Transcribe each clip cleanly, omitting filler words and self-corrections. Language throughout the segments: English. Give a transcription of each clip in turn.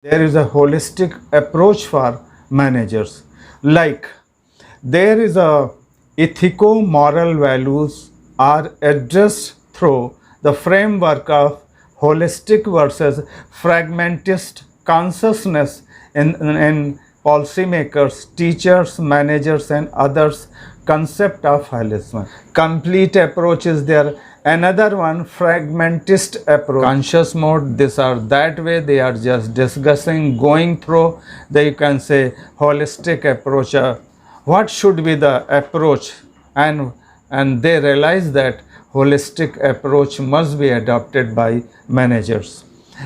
there is a holistic approach for managers. Like there is a ethico-moral values are addressed through the framework of holistic versus fragmentist consciousness in policymakers, teachers, managers, and others concept of holism. Complete approach is there. Another one, fragmentist approach. Conscious mode, this or that way, they are just discussing, going through, you can say, holistic approach. What should be the approach? And they realize that holistic approach must be adopted by managers.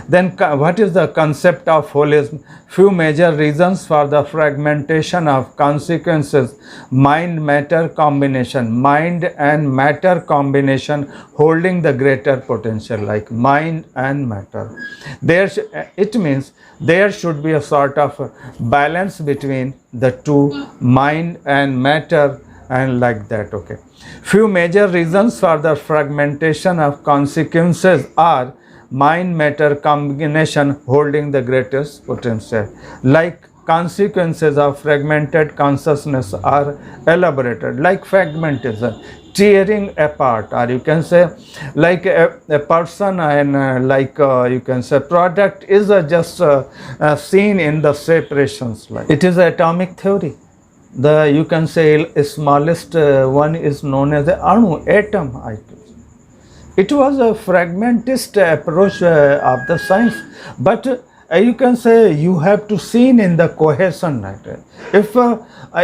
Then what is the concept of holism? Few major reasons for the fragmentation of consequences. Mind matter combination, mind and matter combination holding the greater potential, like mind and matter. It means there should be a sort of balance between the two, mind and matter, and like that. Okay, few major reasons for the fragmentation of consequences are mind matter combination holding the greatest potential. Like consequences of fragmented consciousness are elaborated, like fragmentation, tearing apart, or you can say like a person and you can say product is just seen in the separations. Like it is atomic theory. The you can say smallest one is known as the anu, atom. It was a fragmentist approach of the science, but you can say you have to see in the cohesion. Right?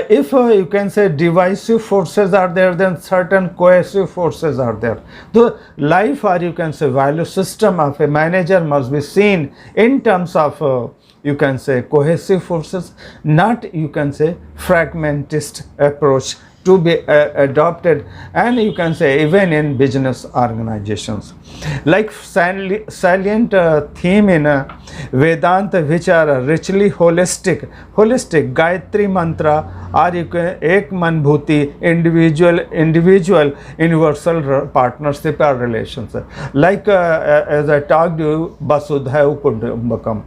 If you can say divisive forces are there, then certain cohesive forces are there. The life, or you can say value system of a manager must be seen in terms of you can say cohesive forces, not you can say fragmentist approach to be adopted, and you can say even in business organizations. Like salient theme in Vedanta, which are richly holistic Gayatri mantra, or you can ek man bhuti, individual universal partnership or relations. Like as I talked to you, Vasudhaiva Kutumbakam,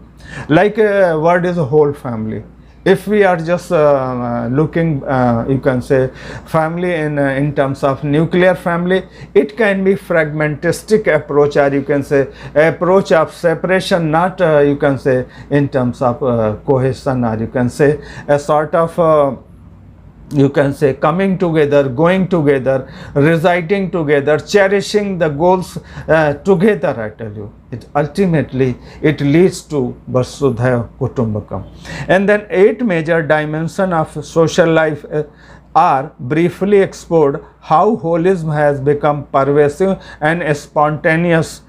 like a word is a whole family. If we are just looking, you can say family in terms of nuclear family, it can be fragmentistic approach, or you can say approach of separation, not you can say in terms of cohesion, or you can say a sort of you can say coming together, going together, residing together, cherishing the goals together. I tell you, it ultimately it leads to Vasudhaiva Kutumbakam. And then 8 major dimensions of social life are briefly explored. How holism has become pervasive and spontaneous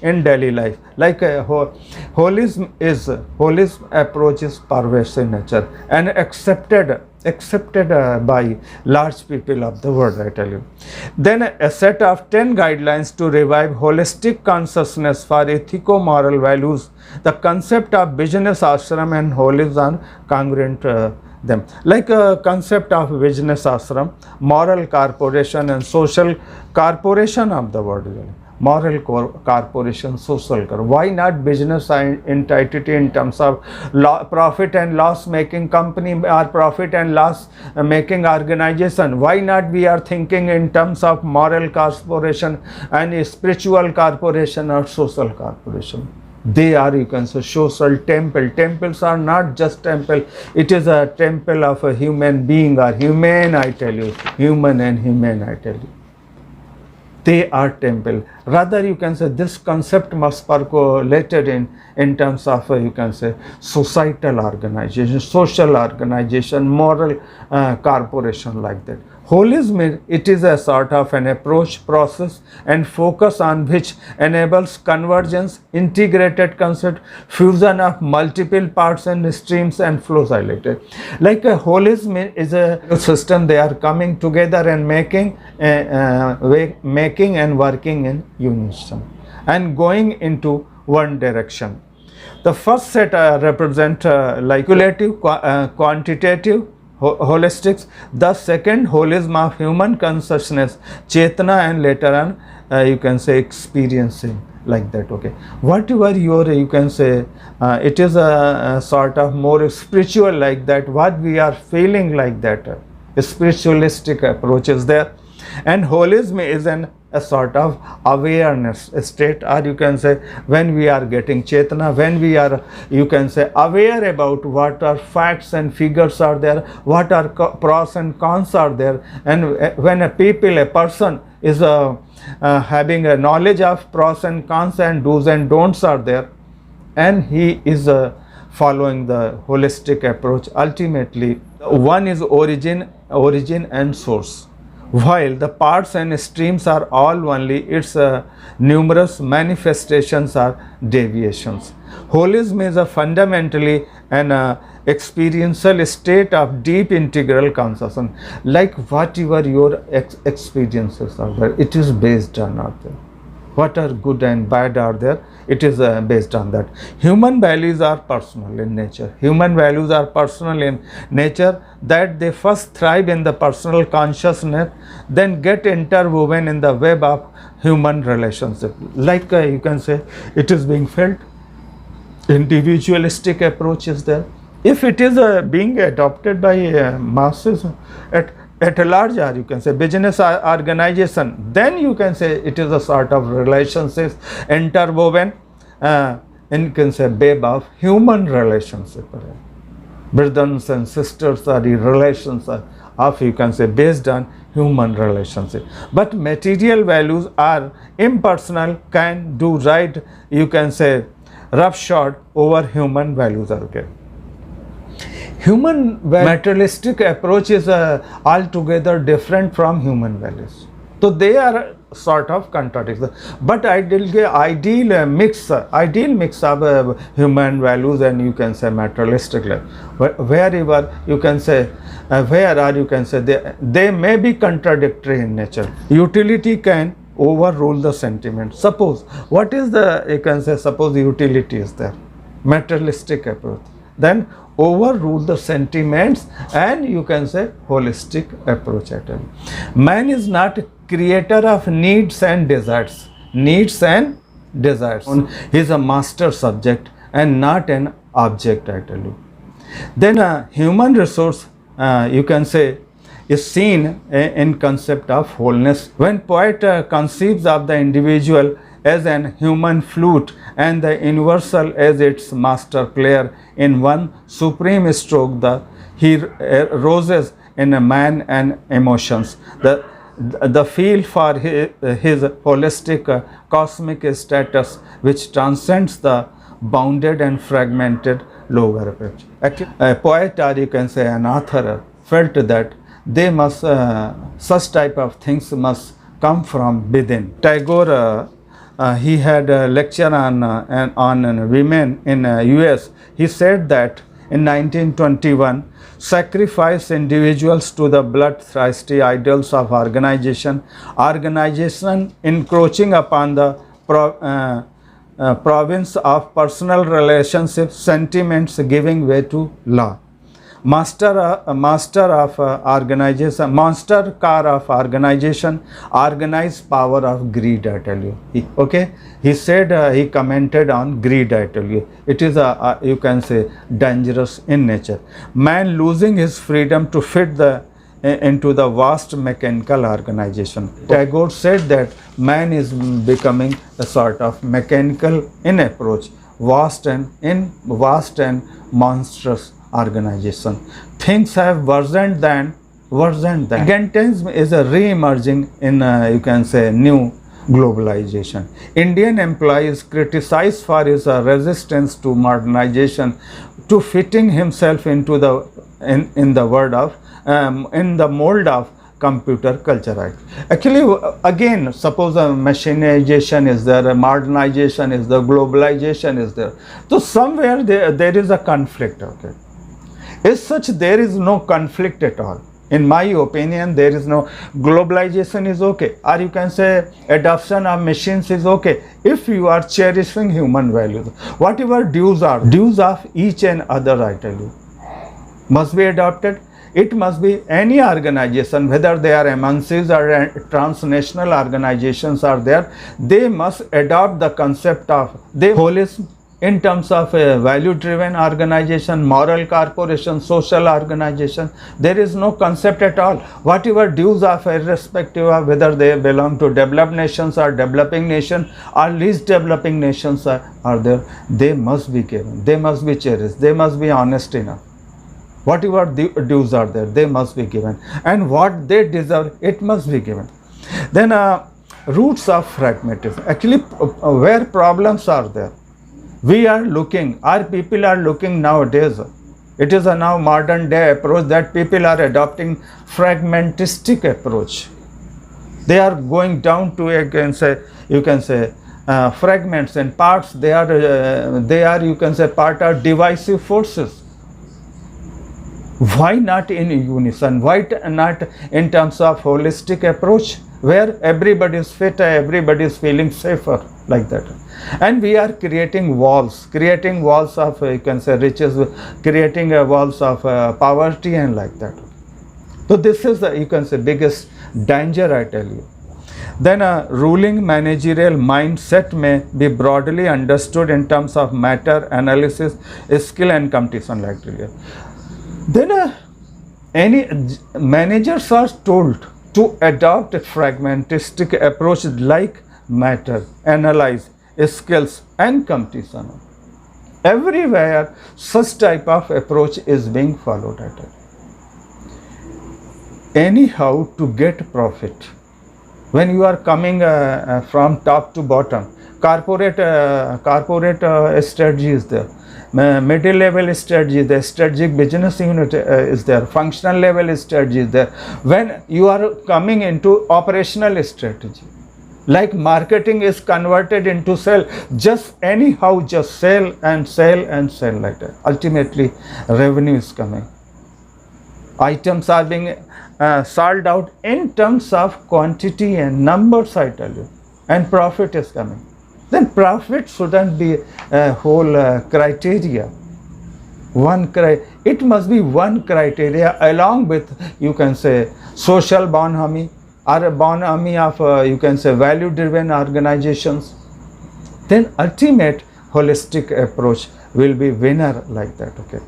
in daily life. Like holism approach is pervasive nature and accepted by large people of the world, I tell you. Then a set of 10 guidelines to revive holistic consciousness for ethico-moral values. The concept of business ashram and holism are congruent them. Like a concept of business ashram, moral corporation and social corporation of the world. Moral corporation, social corporation. Why not business entity in terms of profit and loss making company or profit and loss making organization? Why not we are thinking in terms of moral corporation and spiritual corporation or social corporation? They are, you can say, social temple. Temples are not just temple. It is a temple of a human being, or human, I tell you, human and human, I tell you. They are temple. Rather, you can say this concept must percolated in terms of you can say societal organization, social organization, moral corporation, like that. Holism, it is a sort of an approach, process and focus on which enables convergence, integrated concept, fusion of multiple parts and streams and flows highlighted. Like a holism is a system, they are coming together and making and working in unison and going into one direction. The first set represent like cumulative, quantitative, holistics. The second, holism of human consciousness, chetana, and later on you can say experiencing. like that. Okay, whatever your, you can say, it is a sort of more spiritual like that, what we are feeling like that, spiritualistic approach is there. And holism is a sort of awareness state, or you can say when we are getting chetana, when we are, you can say, aware about what are facts and figures are there, what are pros and cons are there. And when a person is having a knowledge of pros and cons and do's and don'ts are there, and he is following the holistic approach, ultimately one is origin and source, while the parts and streams are all only its numerous manifestations or deviations. Holism is a fundamentally an experiential state of deep integral consciousness, like whatever your experiences are there, it is based on out there. What are good and bad are there, it is based on that. Human values are personal in nature. Human values are personal in nature, that they first thrive in the personal consciousness, then get interwoven in the web of human relationship. Like you can say, it is being felt. Individualistic approach is there. If it is being adopted by masses at a large, or you can say business organization, then you can say it is a sort of relationships interwoven in, you can say, web of human relationship. Brothers and sisters are the relations of, you can say, based on human relationship. But material values are impersonal, can do right, you can say, roughshod over human values are okay. Human materialistic approach is altogether different from human values. So they are sort of contradictions. But ideal mix of human values and, you can say, materialistic life. Wherever you can say, where are, you can say, they may be contradictory in nature. Utility can overrule the sentiment. Suppose, what is the, you can say, suppose utility is there, materialistic approach, then overrule the sentiments and, you can say, holistic approach at all. Man is not creator of needs and desires. Needs and desires. He is a master subject and not an object, I tell you. Then a human resource, you can say, is seen in concept of wholeness. When poet conceives of the individual as an human flute and the universal as its master player in one supreme stroke, he roses in a man and emotions. The feel for his holistic cosmic status, which transcends the bounded and fragmented lower approach. A poet, or you can say an author, felt that they must, such type of things must come from within. Tagore, he had a lecture on women in US. He said that in 1921, sacrifice individuals to the bloodthirsty idols of organization encroaching upon the province of personal relationships, sentiments giving way to law. Monster car of organization, organized power of greed, I tell you. He said, he commented on greed, I tell you. It is you can say, dangerous in nature. Man losing his freedom to fit into the vast mechanical organization. Tagore said that man is becoming a sort of mechanical in approach, vast and monstrous organization. Things have worsened than. Gigantism is a re-emerging in, you can say, new globalization. Indian employees criticized for his resistance to modernization, to fitting himself into the in the word of in the mold of computer culture. Actually, again, suppose a machinization is there, a modernization is there, globalization is there. So somewhere there is a conflict. Okay. As such, there is no conflict at all. In my opinion, there is no globalization is okay, or you can say adoption of machines is okay if you are cherishing human values. Whatever dues are, dues of each and other, I tell you, must be adopted. It must be any organization, whether they are MNCs or transnational organizations are there, they must adopt the concept of the holism in terms of a value-driven organization, moral corporation, social organization. There is no concept at all. Whatever dues of, irrespective of whether they belong to developed nations or developing nation or least developing nations are there, they must be given, they must be cherished, they must be honest enough. Whatever dues are there, they must be given, and what they deserve, it must be given. Then roots of fragmentism. Actually, where problems are there, we are looking, our people are looking nowadays. It is a now modern day approach that people are adopting fragmentistic approach. They are going down to, you can say fragments and parts. They are you can say part of divisive forces. Why not in unison? Why not in terms of holistic approach, where everybody is fit, everybody is feeling safer, like that? And we are creating walls of, you can say, riches, creating walls of poverty and like that. So this is the, you can say, biggest danger, I tell you. Then a ruling managerial mindset may be broadly understood in terms of matter analysis, skill and competition, like earlier. Then any managers are told to adopt a fragmentistic approach like matter, analyze, skills and competition. Everywhere such type of approach is being followed at it. Anyhow, to get profit, when you are coming from top to bottom, corporate strategy is there, middle level strategy, the strategic business unit is there, functional level strategy is there. When you are coming into operational strategy, like marketing is converted into sell, just anyhow just sell and sell and sell, like that. Ultimately revenue is coming, items are being sold out in terms of quantity and numbers, I tell you, and profit is coming. Then profit shouldn't be a whole criteria. It must be one criteria along with, you can say, social bonhomie or a bonhomie of, you can say, value driven organizations. Then ultimate holistic approach will be winner, like that. Okay.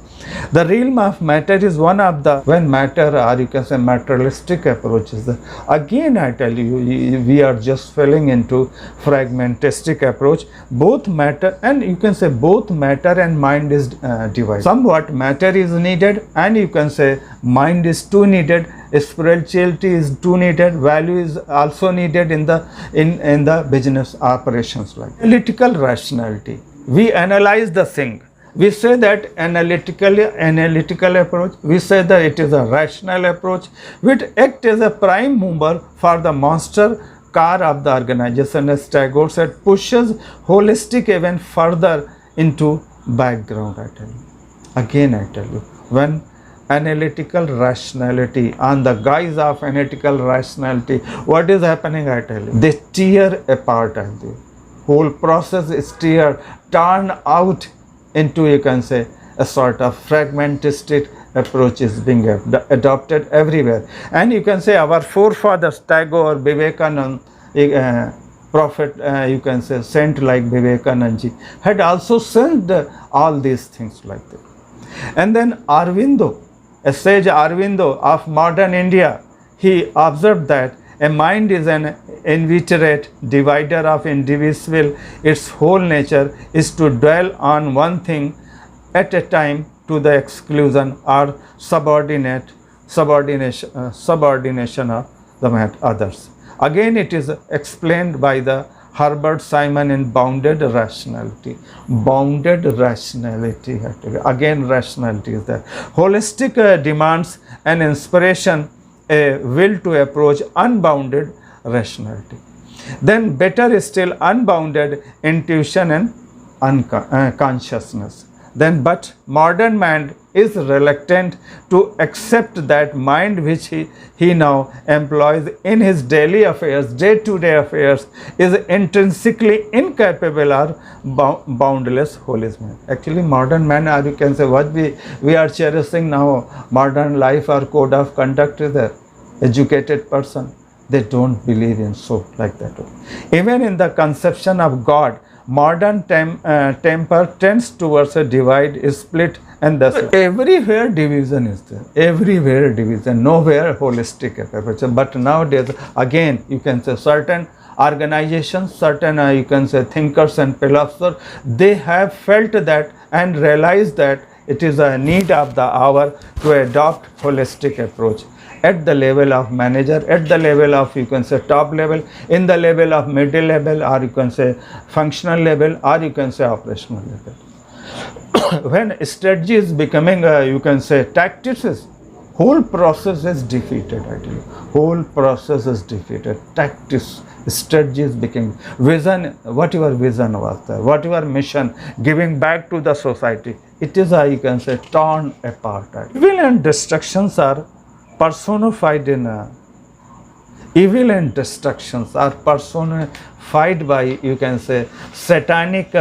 The realm of matter is one of the, when matter, or you can say materialistic approaches. Again, I tell you, we are just falling into fragmentistic approach. Both matter and, you can say, both matter and mind is divided. Somewhat matter is needed, and you can say mind is too needed. Spirituality is too needed. Value is also needed in the business operations, like analytical rationality. We analyze the thing. We say that analytical approach, we say that it is a rational approach, which acts as a prime mover for the monster car of the organization. As Tagore said, pushes holistic even further into background, I tell you. Again, I tell you, when analytical rationality, on the guise of analytical rationality, what is happening, I tell you? They tear apart, I tell you. Whole process is turn out into, you can say, a sort of fragmentistic approach is being adopted everywhere. And you can say our forefathers, Tagore, Vivekananda, prophet, you can say saint like Vivekananda, had also sent all these things like that. And then Aurobindo, a sage Aurobindo of modern India, he observed that a mind is an inveterate divider of individual. Its whole nature is to dwell on one thing at a time to the exclusion or subordination of the others. Again, it is explained by the Herbert Simon in Bounded Rationality. Bounded rationality. Again, rationality is there. Holistic demands an inspiration, a will to approach unbounded rationality. Then better still, unbounded intuition and consciousness. Then, but modern man is reluctant to accept that mind which he now employs in his daily affairs, day-to-day affairs, is intrinsically incapable or boundless holism. Actually, modern man, or you can say what we are cherishing now, modern life or code of conduct is the educated person. They don't believe in so like that. Even in the conception of God, modern temper tends towards a divide, a split, and thus everywhere division is there. Everywhere division, nowhere holistic approach. But nowadays, again, you can say certain organizations, certain you can say thinkers and philosophers, they have felt that and realized that it is a need of the hour to adopt holistic approach at the level of manager, at the level of you can say top level, in the level of middle level, or you can say functional level, or you can say operational level. When strategy is becoming you can say tactics, whole process is defeated. Actually, whole process is defeated. Tactics, strategy is becoming vision. What your vision was there, what your mission, giving back to the society, it is you can say torn apart. Evil and destructions are personified in evil and destructions are personified by you can say satanic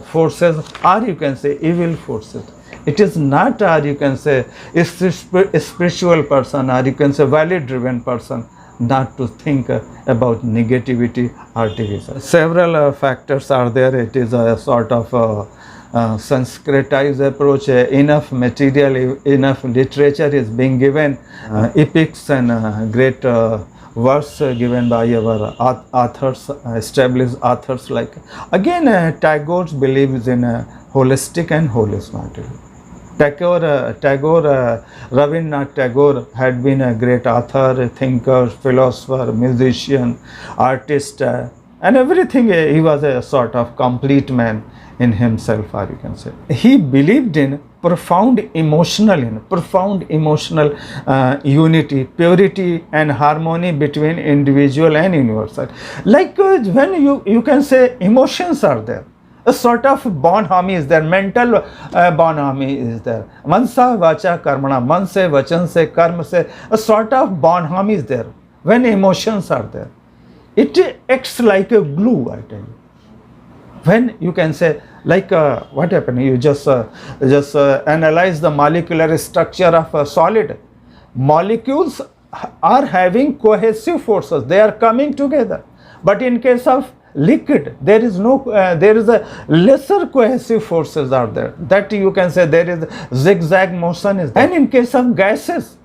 forces, or you can say evil forces. It is not you can say a spiritual person, or you can say value driven person not to think about negativity or division. Several factors are there. It is a sort of Sanskritized approach. Enough material, enough literature is being given, epics and great works given by our authors, established authors like. Again, Tagore believes in holistic and holism. Rabindranath Tagore had been a great author, thinker, philosopher, musician, artist, and everything. He was a sort of complete man in himself, or you can say. He believed in profound emotional unity, purity and harmony between individual and universal. Like when you can say emotions are there, a sort of bonhomie is there, mental bonhomie is there. Mansa vacha karmana, man se vachan se karma se, a sort of bonhomie is there. When emotions are there, it acts like a glue, I tell you. When you can say like what happened, you just analyze the molecular structure of a solid. Molecules are having cohesive forces, they are coming together. But in case of liquid, there is no there is a lesser cohesive forces are there, that you can say there is zigzag motion is there. And in case of gases,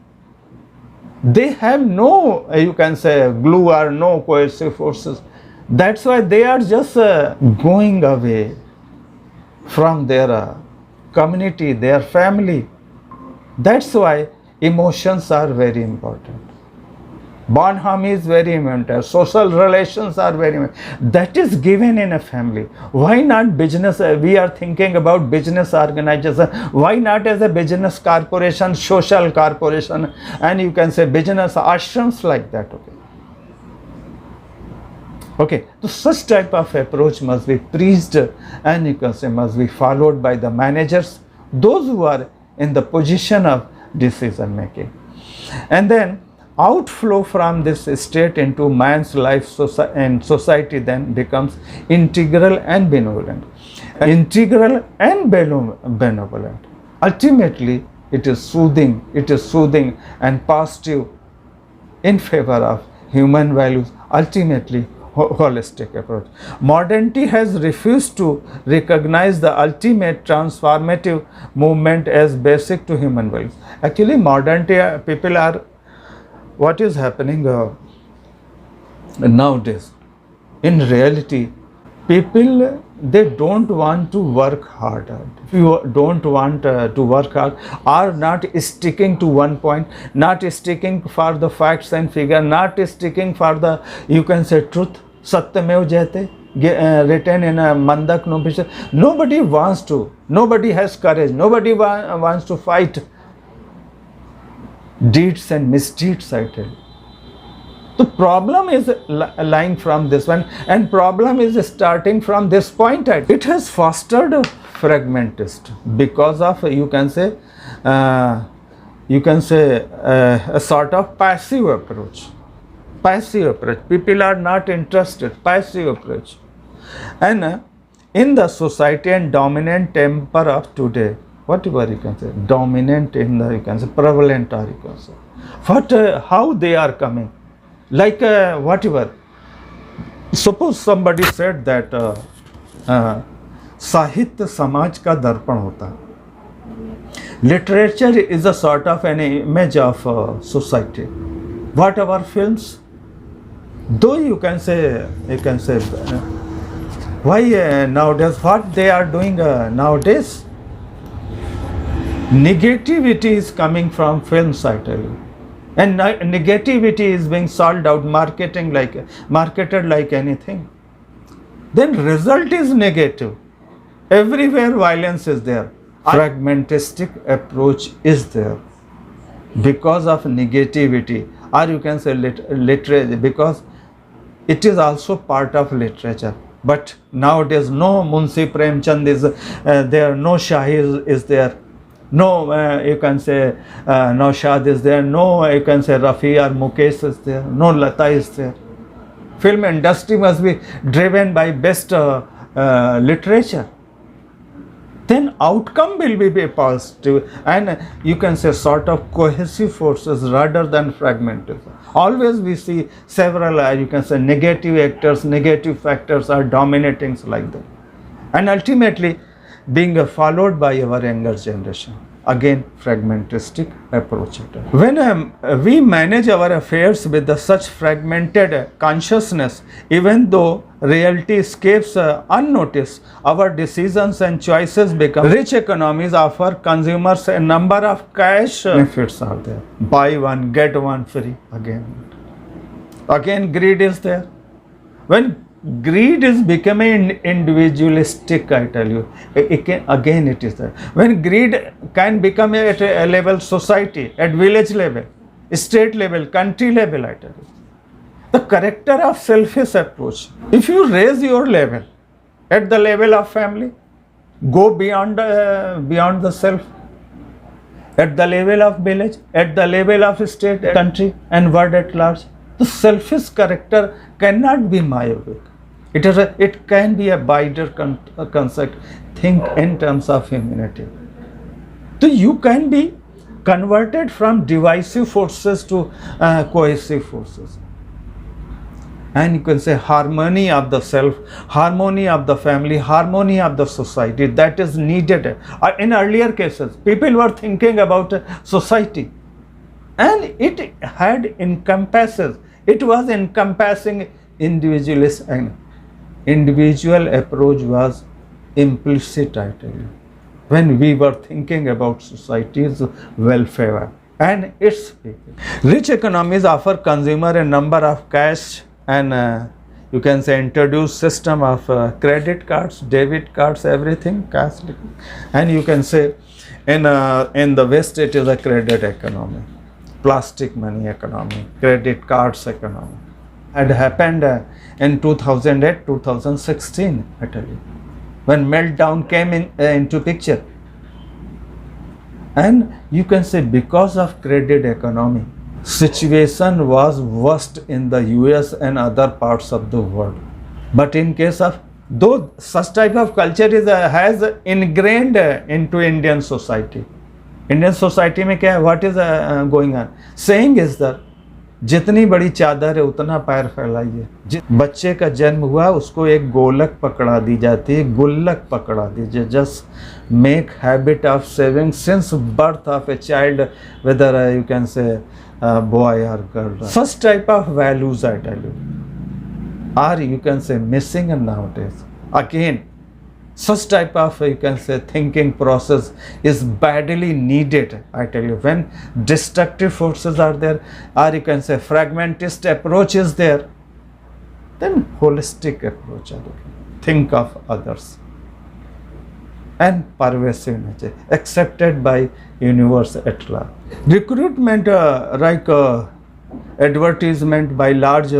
they have no you can say glue or no cohesive forces. That's why they are just going away from their community, their family. That's why emotions are very important. Bonhomie is very important. Social relations are very important. That is given in a family. Why not business? We are thinking about business organization. Why not as a business corporation, social corporation, and you can say business ashrams like that. Okay, so such type of approach must be preached and you can say must be followed by the managers, those who are in the position of decision making. And then outflow from this state into man's life and society then becomes integral and benevolent. Integral and benevolent. Ultimately, it is soothing and positive in favor of human values, ultimately holistic approach. Modernity has refused to recognize the ultimate transformative movement as basic to human values. Actually, modernity people are, what is happening nowadays? In reality, people, they don't want to work harder. If you don't want to work hard, are not sticking to one point, not sticking for the facts and figure, not sticking for the, you can say, truth, satyamev jayate, written in a Mandak Nopisha. Nobody wants to, nobody has courage, nobody wants to fight deeds and misdeeds, I tell you. The problem is lying from this one, and problem is starting from this point. It has fostered fragmentist because of a sort of passive approach. Passive approach. People are not interested. Passive approach, and in the society and dominant temper of today, whatever you can say, dominant in the, you can say, prevalent, or you can say, what how they are coming. Like whatever, suppose somebody said that साहित्य समाज का दर्पण होता है. Literature is a sort of an image of society. What our films, though you can say why nowadays what they are doing nowadays, negativity is coming from films, I tell you. And negativity is being sold out, marketed like anything. Then result is negative. Everywhere violence is there. Fragmentistic approach is there because of negativity, or you can say literature, because it is also part of literature. But nowadays no Munshi Premchand is there, no Shahi is there. No, you can say Naushad is there. No, you can say Rafi or Mukesh is there. No, Lata is there. Film industry must be driven by best literature. Then outcome will be positive, and you can say sort of cohesive forces rather than fragmented. Always we see several, you can say, negative actors, negative factors are dominating like that, and ultimately being followed by our younger generation. Again, fragmentistic approach. When we manage our affairs with such fragmented consciousness, even though reality escapes unnoticed, our decisions and choices become. Rich economies offer consumers a number of cash benefits are there. Buy one, get one free. Again, greed is there. When greed is becoming individualistic, I tell you, it is there. When greed can become at a level society, at village level, state level, country level, I tell you, the character of selfish approach. If you raise your level at the level of family, go beyond the self, at the level of village, at the level of state, country, and world at large, the selfish character cannot be myopic. It can be a wider concept. Think in terms of humanity. So you can be converted from divisive forces to cohesive forces. And you can say harmony of the self, harmony of the family, harmony of the society, that is needed. In earlier cases, people were thinking about society, and it was encompassing individualist, and individual approach was implicit, I tell you, when we were thinking about society's welfare and its people. Rich economies offer consumer a number of cash and you can say introduce system of credit cards, debit cards, everything cash. And you can say in the West it is a credit economy, plastic money economy, credit cards economy. Had happened in 2008, 2016, I tell you, when meltdown came into picture. And you can say because of credit economy, situation was worst in the US and other parts of the world. But in case of, though such type of culture has ingrained into Indian society. Indian society में क्या है? What is going on? Saying is that जितनी बड़ी चादर है उतना पैर फैलाइए. बच्चे का जन्म हुआ उसको एक गोलक पकड़ा दी जाती है, गुल्लक पकड़ा दीजिए. Just make habit of saving since birth of a child, whether you can say boy or girl. Such type of values, I tell you, are you can say missing nowadays. Again, such type of you can say thinking process is badly needed, I tell you. When destructive forces are there, or you can say fragmentist approach is there, then holistic approach, think of others, and pervasive nature accepted by universe at large. Recruitment advertisement by large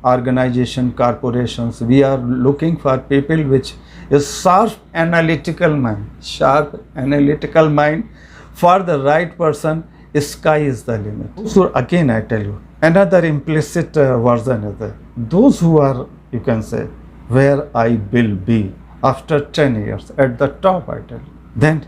organization, corporations. We are looking for people which is sharp analytical mind for the right person. Sky is the limit. So again I tell you, another implicit version is there. Those who are, you can say, where I will be after 10 years at the top, I tell you. Then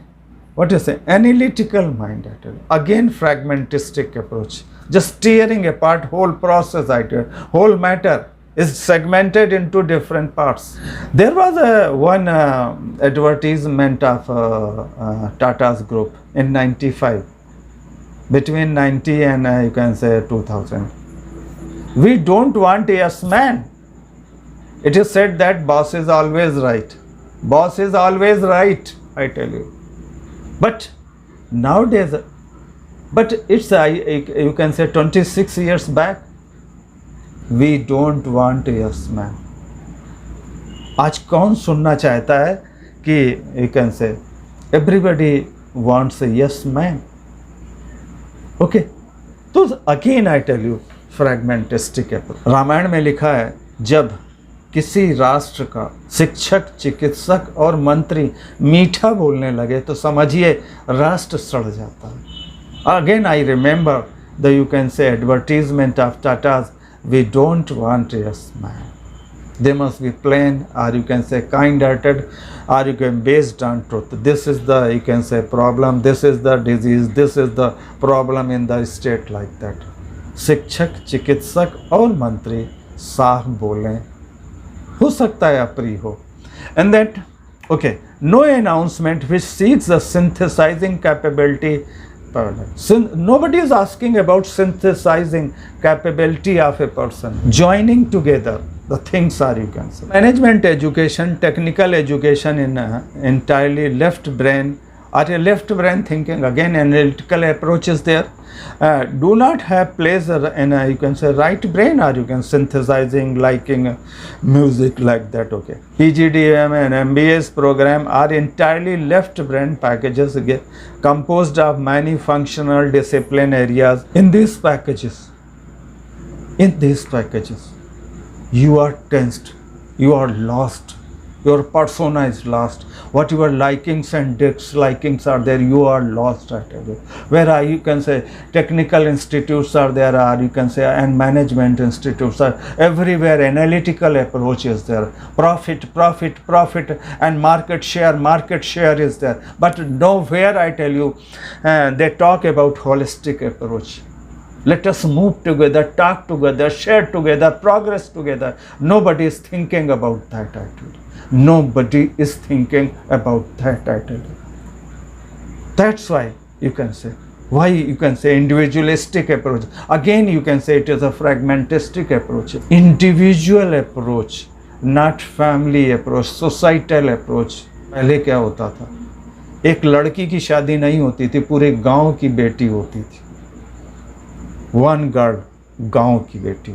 what is it? Analytical mind, I tell you. Again fragmentistic approach, just tearing apart whole process, I tell you. Whole matter is segmented into different parts. There was one advertisement of Tata's group in 95, between 90 and you can say 2000. We don't want a yes man. It is said that boss is always right. Boss is always right, I tell you. But nowadays, but it's you can say 26 years back, we don't want a yes man. आज कौन सुनना चाहता है कि you can say everybody wants a yes man. Okay, तो again I tell you fragmentistic approach. Ramayan में लिखा है, जब किसी राष्ट्र का शिक्षक, चिकित्सक और मंत्री मीठा बोलने लगे तो समझिए राष्ट्र सड़ जाता है. Again I remember the, you can say, advertisement of Tata's. We don't want yes man. They must be plain, or you can say kind-hearted, or you can based on truth. This is the, you can say, problem. This is the disease. This is the problem in the state, like that. शिक्षक, चिकित्सक और मंत्री साफ बोलें, हो सकता है अप्रिय हो. And that, okay, no announcement which seeks the synthesizing capability. Nobody is asking about synthesizing capability of a person. Joining together the things are, you can say. Management education, technical education in entirely left brain, or a left brain thinking, again analytical approach is there. Do not have place in you can say right brain, or you can synthesizing, liking music, like that. Okay, PGDM and MBA's program are entirely left brain packages, composed of many functional discipline areas. In these packages, you are tensed, you are lost, your persona is lost. What your likings and dislikings are there, you are lost, I tell you. Where are, you can say, technical institutes are there, or you can say, and management institutes are everywhere. Analytical approach is there. Profit, and market share is there. But nowhere, I tell you, they talk about holistic approach. Let us move together, talk together, share together, progress together. Nobody is thinking about that, I tell you. Nobody is thinking about that, I tell you. That's why you can say, individualistic approach. Again, you can say it is a fragmentistic approach. Individual approach, not family approach, societal approach. पहले क्या होता था, एक लड़की की शादी नहीं होती थी, पूरे गांव की बेटी होती थी. वन गर्ल, गांव की बेटी,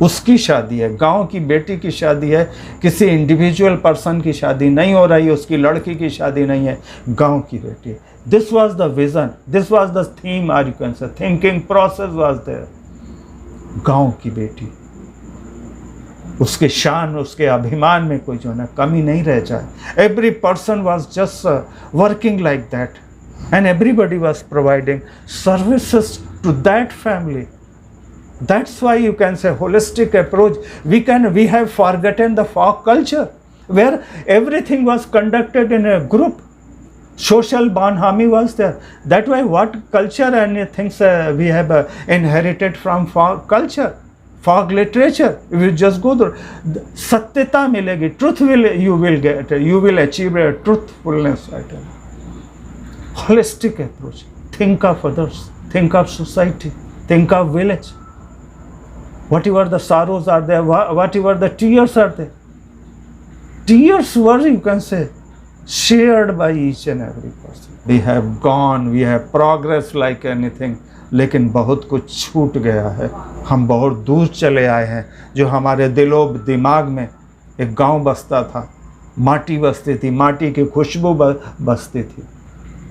उसकी शादी है, गांव की बेटी की शादी है, किसी इंडिविजुअल पर्सन की शादी नहीं हो रही है, उसकी लड़की की शादी नहीं है, गांव की बेटी. This was the vision, this was the theme, or you can say thinking process was there. गांव की बेटी, उसके शान, उसके अभिमान में कोई जो है ना कमी नहीं रह जाए. Every person was just working like that, and everybody was providing services to that family. That's why you can say holistic approach. We have forgotten the folk culture, where everything was conducted in a group. Social bonhomie was there. That why what culture and things we have inherited from folk culture, folk literature. If you just go through, satyata milegi, truth you will get, you will achieve a truthfulness. Holistic approach. Think of others. Think of society, think of village. Whatever the sorrows are there, whatever the tears are there. Tears were, you can say, shared by each and every person. We have gone, we have progressed like anything, लेकिन बहुत कुछ छूट गया है. हम बहुत दूर चले आए हैं. जो हमारे दिलो दिमाग में एक गांव बसता था, माटी बसती थी, माटी की खुशबू बसती थी.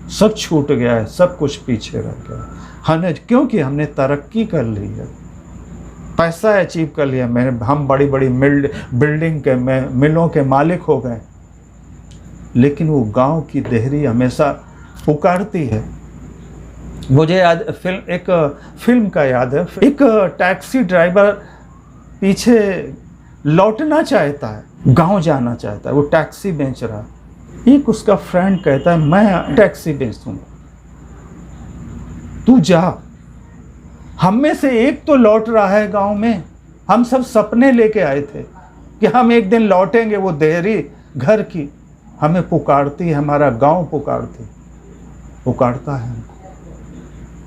सब छूट गया है, सब कुछ पीछे रह गया। हमने, क्योंकि हमने तरक्की कर ली है, पैसा अचीव कर लिया, हम बड़ी बड़ी बिल्डिंग के मिलों के मालिक हो गए, लेकिन वो गांव की देहरी हमेशा पुकारती है। मुझे याद एक फिल्म का याद है, एक टैक्सी ड्राइवर पीछे लौटना चाहता है, गांव जाना चाहता है, वो टैक्सी बेच रहा है। एक उसका फ्रेंड कहता है मैं टैक्सी बेच दूंगा, तू जा। हम में से एक तो लौट रहा है गांव में, हम सब सपने लेके आए थे कि हम एक दिन लौटेंगे, वो देहरी घर की हमें पुकारती है, हमारा गांव पुकारता है हमको।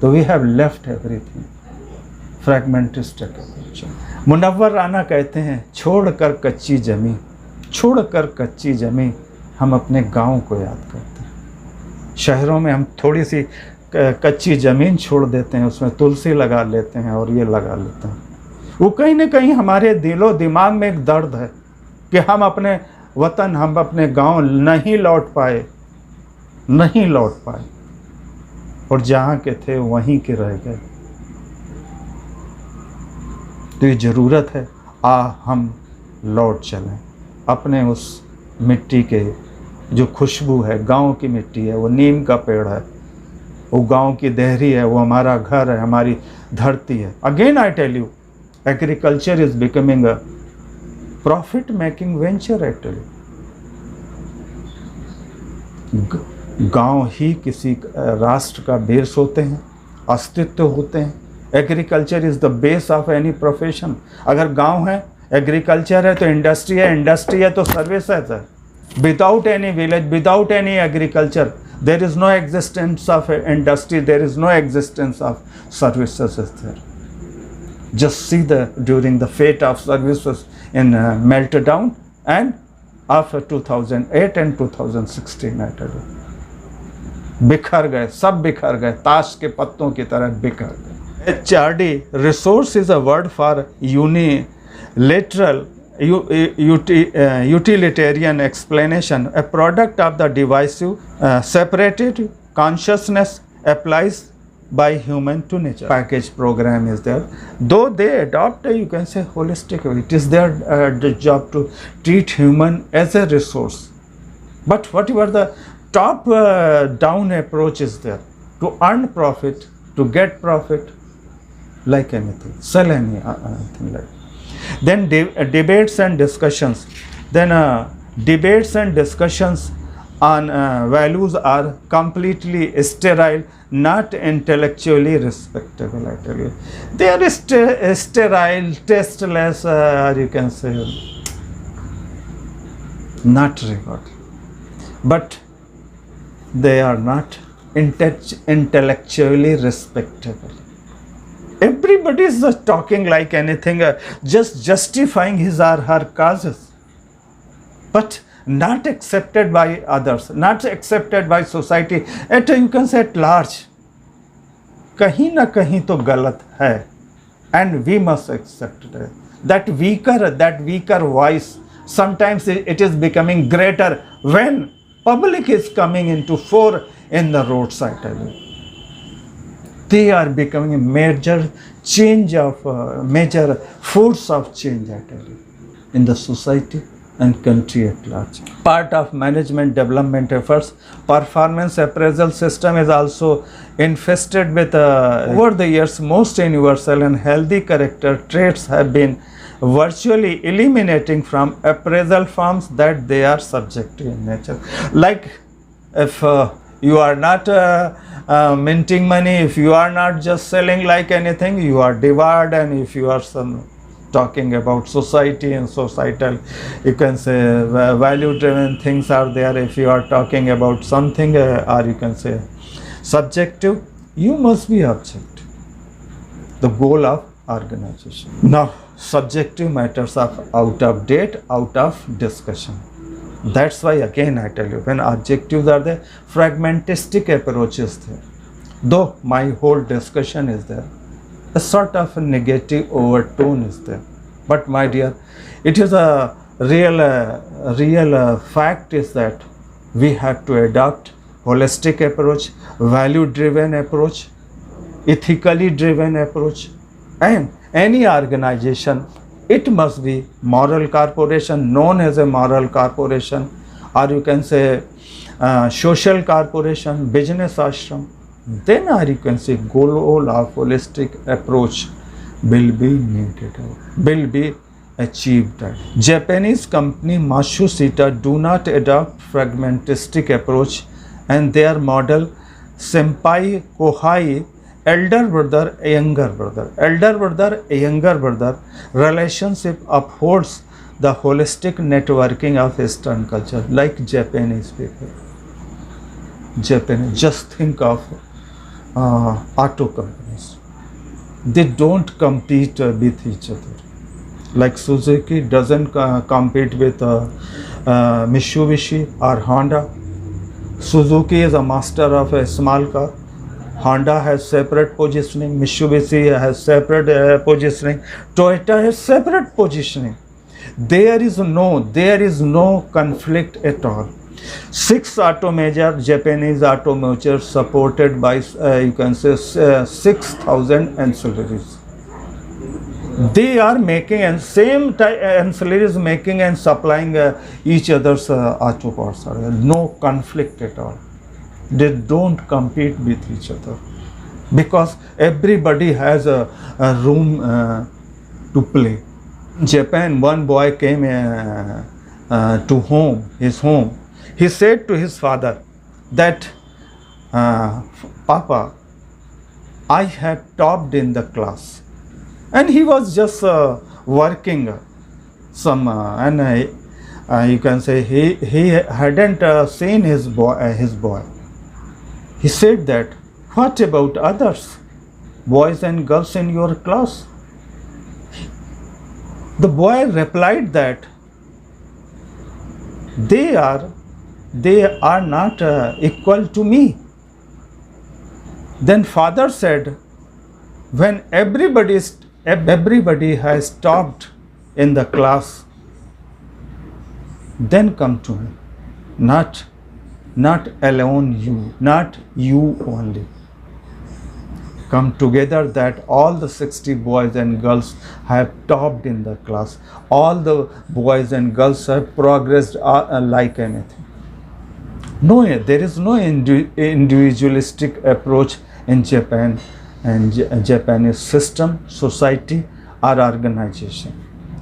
तो we have left everything, fragmentistic. Munawwar Rana कहते हैं छोड़कर कच्ची जमीन हम अपने गांव को याद करते हैं। शहरों में हम थोड़ी सी कच्ची ज़मीन छोड़ देते हैं, उसमें तुलसी लगा लेते हैं और ये लगा लेते हैं। वो कहीं ना कहीं हमारे दिलो दिमाग में एक दर्द है कि हम अपने वतन, हम अपने गांव नहीं लौट पाए, और जहाँ के थे वहीं के रह गए। तो ये ज़रूरत है हम लौट चलें अपने उस मिट्टी के, जो खुशबू है गांव की मिट्टी है, वो नीम का पेड़ है, वो गांव की देहरी है, वो हमारा घर है, हमारी धरती है। Again I tell you, agriculture is becoming a profit making venture. I tell you, गांव ही किसी राष्ट्र का बेस होते हैं, अस्तित्व होते हैं। Agriculture is the base of any profession. अगर गांव है, एग्रीकल्चर है, तो इंडस्ट्री है, इंडस्ट्री है तो सर्विसेज है। Without any village, without any agriculture, there is no existence of industry, there is no existence of services is there. Just see during the fate of services in meltdown and after 2008 and 2016, I tell you, बिखर गए, सब बिखर गए, ताश के पत्तों की तरह बिखर गए। HRD, resource is a word for unilateral utilitarian explanation, a product of the divisive separated consciousness applies by human to nature. Package program is there, though they adopt you can say holistic, it is their job to treat human as a resource, but whatever the top down approach is there, to earn profit, to get profit, like anything, sell anything like. Then debates and discussions. Then debates and discussions on values are completely sterile, not intellectually respectable. I tell you, they are sterile, tasteless, you can say, not regard, but they are not intellectually respectable. Everybody is just talking like anything, just justifying his or her causes, but not accepted by others, not accepted by society, at you can say at large. कहीं ना कहीं तो गलत है, and we must accept that weaker voice. Sometimes it is becoming greater when public is coming into fore in the roadside. I tell you, they are becoming a major change of major force of change, I tell you, in the society and country at large. Part of management development efforts, performance appraisal system is also infested with over the years most universal and healthy character traits have been virtually eliminating from appraisal firms that they are subjective in nature. Like if you are not minting money, if you are not just selling like anything, you are devoured. And if you are talking about society and societal, you can say value driven things are there. If you are talking about something or you can say subjective, you must be objective, the goal of organization. Now subjective matters are out of date, out of discussion. That's why again I tell you, when objectives are there, fragmentistic approach is there. Though my whole discussion is there, a sort of a negative overtone is there. But my dear, it is a real fact is that we have to adopt holistic approach, value driven approach, ethically driven approach. And any organization, it must be moral corporation, known as a moral corporation, or you can say social corporation, business ashram. Then or you can say goal of holistic approach will be needed, will be achieved. Japanese company Matsushita do not adopt fragmentistic approach, and their model senpai kohai, elder brother younger brother, elder brother younger brother relationship upholds the holistic networking of Eastern culture, like Japanese people. Japanese, just think of auto companies. They don't compete with each other. Like Suzuki doesn't compete with Mitsubishi or Honda. Suzuki is a master of a small car. Honda has separate positioning. Mitsubishi has separate positioning. Toyota has separate positioning. There is no conflict at all. 6 auto major Japanese automakers supported by you can say 6,000 ancillaries. They are making and same ancillaries making and supplying each other's auto parts. No conflict at all. They don't compete with each other because everybody has a room to play. Japan, one boy came to his home. He said to his father that, Papa, I have topped in the class. And he was just working some, and you can say he hadn't seen his boy. He said that, what about others, boys and girls in your class? The boy replied that they are not equal to me. Then father said, when everybody has topped in the class, then come to me. Not alone you, not you only. Come together that all the 60 boys and girls have topped in the class. All the boys and girls have progressed like anything. No, there is no individualistic approach in Japan and Japanese system, society or organization.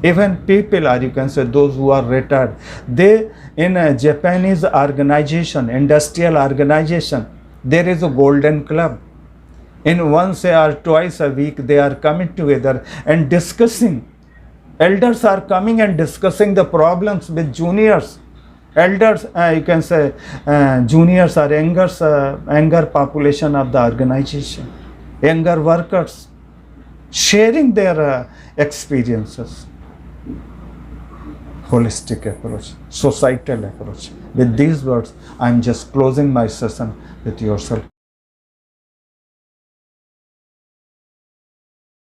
Even people, or you can say those who are retired, they in a Japanese organization, industrial organization, there is a golden club. In once or twice a week, they are coming together and discussing. Elders are coming and discussing the problems with juniors. Elders, you can say juniors or younger population of the organization, younger workers, sharing their experiences. Holistic approach, societal approach. With these words, I am just closing my session with yourself.